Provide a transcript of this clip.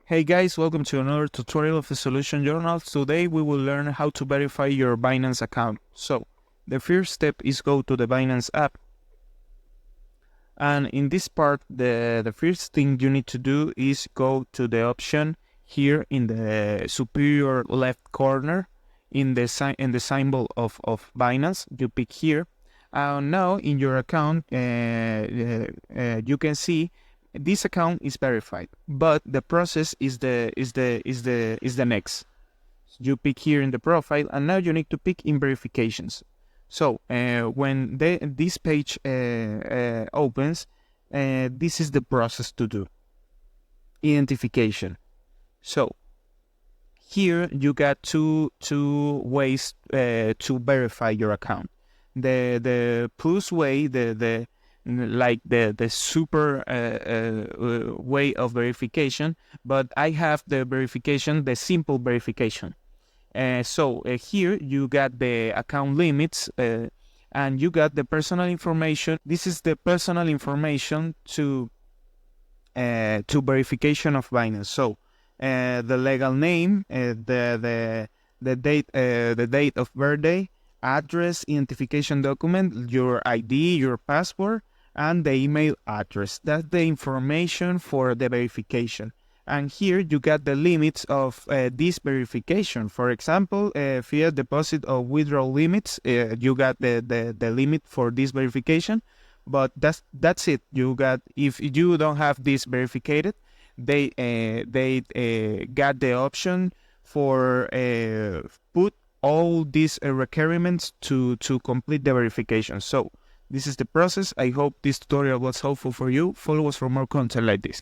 Hey guys, welcome to another tutorial of the Solution Journal. Today we will learn how to verify your Binance account. So, the first step is go to the Binance app. And in this part, the first thing you need to do is go to the option here in the superior left corner in the symbol of Binance. You pick here. Now in your account, you can see this account is verified, but the process is the next. You pick here in the profile, and now you need to pick in verifications. So when this page opens, this is the process to do identification. So here you got two ways to verify your account. The plus way, the super way of verification, but I have the verification, the simple verification. So here you got the account limits and you got the personal information. This is the personal information to verification of Binance. So the legal name, the date of birthday, address, identification document, your ID, your passport, and the email address. That's the information for the verification. And here you got the limits of this verification. For example, fiat deposit or withdrawal limits, you got the limit for this verification. But that's it. You got, if you don't have this verified, they got the option for put all these requirements to complete the verification. So this is the process. I hope this tutorial was helpful for you. Follow us for more content like this.